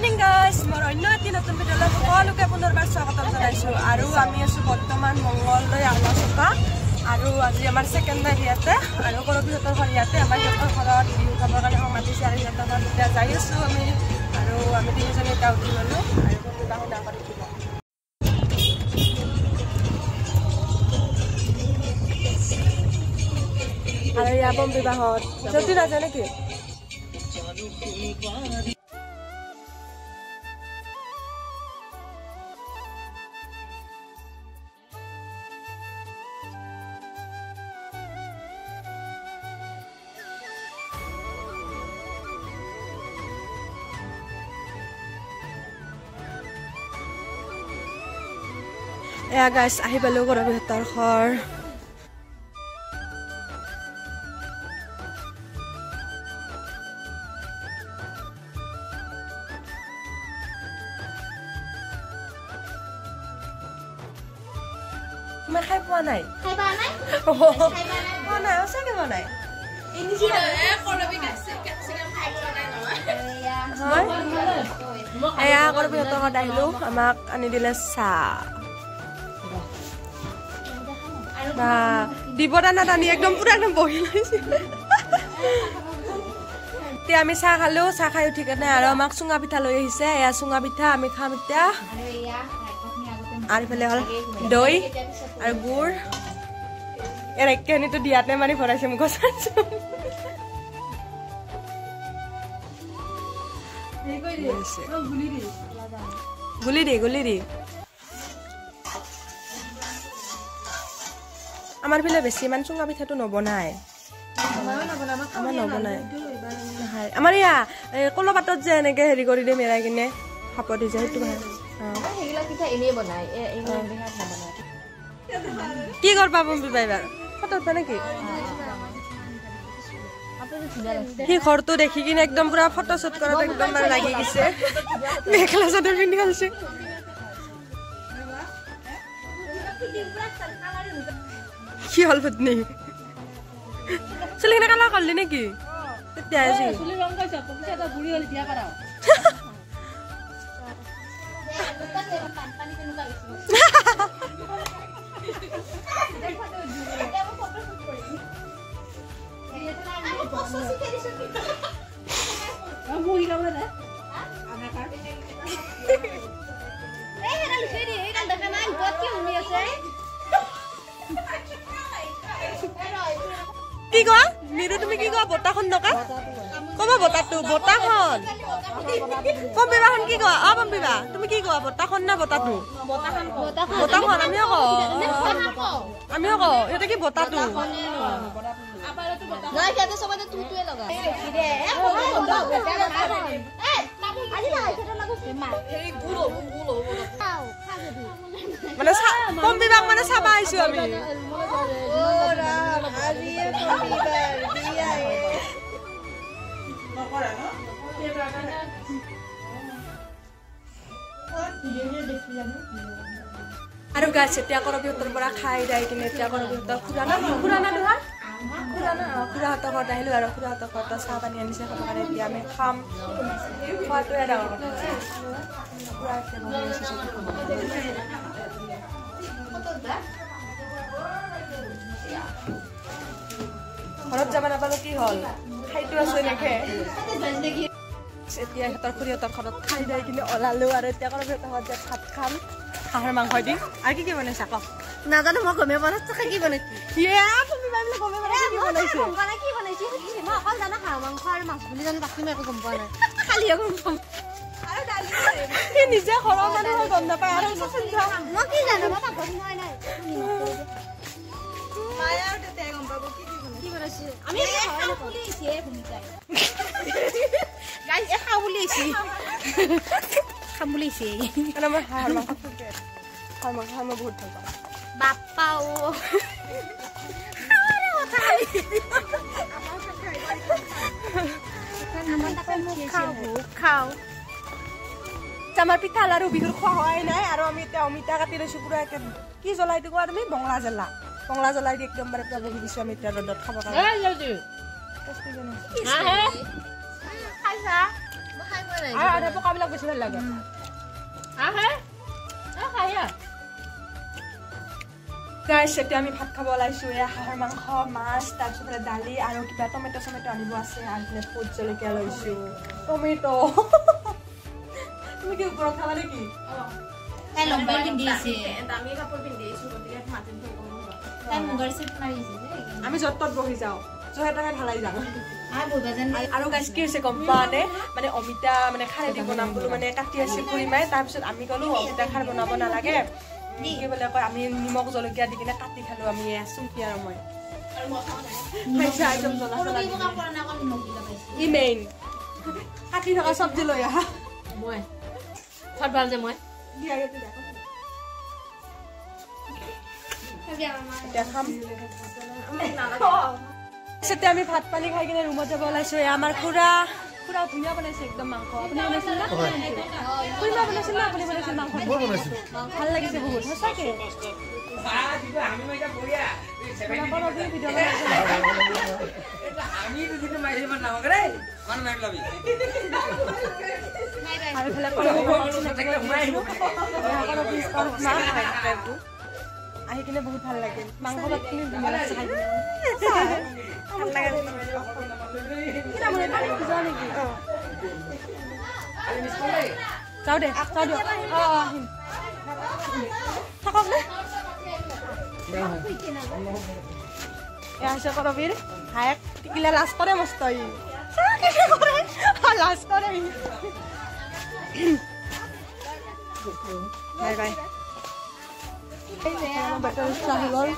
morning guys মোৰ অন্য এটি নতুন ভিডিঅ'লৈ সকলোকে পুনৰবাৰ স্বাগতম জনাইছোঁ আৰু আমি আছোঁ বৰ্তমান মংগলদৈ আউলাচকা আৰু আজি আমাৰ ছেকেণ্ড নাইট ইয়াতে আৰু কৰবীহঁতৰ ঘৰ ইয়াতে আমাৰ সিহঁতৰ ঘৰত বিহু খাবৰ কাৰণে মাতিছে আৰু সিহঁতৰ ঘৰত এতিয়া যাই আছোঁ আমি আৰু আমি তিনিজনী এতিয়া উঠি গ'লোঁ আৰু কিবা শুনা কৰি দিব আৰু ইয়াৰ বম বিবাহত যদি নাযায় নেকি এয়া গাইছ আহি পালোঁ কৰবীহঁতৰ ঘৰ মই খাই পোৱা নাই পোৱা নাই সঁচাকে পোৱা নাই এয়া কৰবীহঁতৰ ঘৰত আহিলোঁ আমাক আনি দিলে চাহ দিব দানা টানি একদম পুৰা একদম বহি লৈছে এতিয়া আমি চাহ খালোঁ চাহ খাই উঠি কেনে আৰু আমাক চুঙা পিঠা লৈ আহিছে এয়া চুঙা পিঠা আমি খাম এতিয়া আৰু ইফালে হ'ল দৈ আৰু গুড় ইয়াৰ একেখিনিতো দিয়াতে মাৰি ভৰাইছে মোক গুলি দি আমাৰ ফালে বেছি ইমান চুঙা পিঠাটো নবনায় আমাৰ নবনায় আমাৰ ইয়া কলৰ পাতত যে এনেকে হেৰি কৰি দিয়ে মেৰাই কিনে খাপত দি যায় সেইটো কি কৰবা বম্বি এইবাৰ ফটো উঠবা নেকি সি ঘৰটো দেখি কিনে একদম পুৰা ফটো শ্বুট কৰাত একদম মানে লাগি গৈছে মেখেলা চাদৰ পিন্ধি আছে কি হল পত্নী চুলিখিনি কালাৰ কৰিলি নেকি তেতিয়া আজি কি কোৱা নিৰু তুমি কি কোৱা বতাখন নকা কবা বতাটো বতাখন বম্বিবাখন কি কোৱা বম্বিবা তুমি কি কোৱা বতাখন না বতাটো বতাখন আমিও কওঁ এটা কি বতাটো মানে বম্বিবাক মানে চাবা আহিছো আমি আৰু গাছ এতিয়া কৰবীহঁতৰ পৰা খাই যাই কিনে এতিয়া কৰবীহঁতৰ খুৰাহঁতৰ ঘৰত আহিলোঁ আৰু খুৰাহঁতৰ ঘৰত চাহ পানী আনিছে খাবৰ কাৰণে এতিয়া আমি খাম খোৱাটোৱে ডাঙৰ কথা ঘৰত যাব নাপালো কি হ'ল খাইতো আছো এনেকে এতিয়া সিহঁতৰ খুৰীহঁতৰ ঘৰত খাই যাই কিনে ওলালো আৰু এতিয়া কৰবীহঁতৰ ঘৰত যে ভাত খাম হাঁহৰ মাংস দি আৰু কি বনাইছা কওক নাজানো মই গমে বনাইছো কি বনাইছো অকল জানো হাঁহ মাংস আৰু মাছ বুলি জানো বাকী মই একো গম পোৱা নাই খালি গম পাম নিজে ঘৰৰ মানুহে গম নাপায় আৰু মই কি জানো মই পাকঘৰত সোমাই নাই মায়া আৰু তেতিয়াই গম পাব কি বনাইছে আমি খাম বুলি আহিছে ভূমিকাই গাইজ খাওঁ বুলি আহিছে খাম বুলি আহিছে মানে মই হাঁহৰ মাংস খাই মই বহুত ভাল পাওঁ বাপ্পা খাওঁ আমাৰ পিঠা লাৰু বিহুৰ খোৱা হোৱাই নাই আৰু আমি এতিয়া অমিতা কাটি লৈছোঁ পুৰা একে কি জ্বলাই দিব আৰু আমি বঙলা জ্বলাই দি একদম মানে বহি দিছোঁ আমি এতিয়া ৰ'দত খাবৰ কাৰণে আৰু আধা পকাবিলাক বেছি ভাল লাগে আহে খাইয়া গাইছ এতিয়া আমি ভাত খাব ওলাইছোঁ এয়া হাঁহৰ মাংস মাছ তাৰপিছত দালি আৰু কিবা টমেটো আনিব আছে আৰু ভোট জলকীয়া লৈছোঁ টমেটো তুমি কি ওপৰত খাবা নেকি আমি য'ত ত'ত বহি যাওঁ জহে তহে ঢালাই যাওঁ আৰু গাইছ কি হৈছে গম পোৱা নে মানে অমিতা মানে খাৰেদি বনাম বোলো মানে কাটি আছে খুৰীমাই তাৰপিছত আমি ক'লো অমিতা খাৰ বনাব নালাগে কি বোলে কয় আমি নিমখ জলকীয়া দি কিনে কাটি খালো আমি চুমকি আৰু মই খাইছা একদম জ্বলা জ্বলা ই মেইন কাটি থকা চব্জি লৈ আহা মই খোৱাত ভাল যে মই এতিয়া খাম তেতিয়া আমি ভাত পানী খাই কিনে ৰুমত যাব ওলাইছোঁ আমাৰ খুৰা ধুনীয়া বনাইছে একদম মাংস আপুনি বনাইছিল না খুৰীমা বনাইছিল না আপুনি বনাইছিল মাংস ভাল লাগিছে বহুত সঁচাকে আহি কিনে বহুত ভাল লাগিল মাংস ভাতখিনি ধুনীয়া লাগিছে খাই যাওঁ দে যাওঁ দিয়ক আহিম থাকক নে এয়া হৈছে কৰবীৰ হায়েক টিকিলে লাজ কৰে মস্ত লাজ কৰে বাই বাই বেটাৰ চাহ গ'ল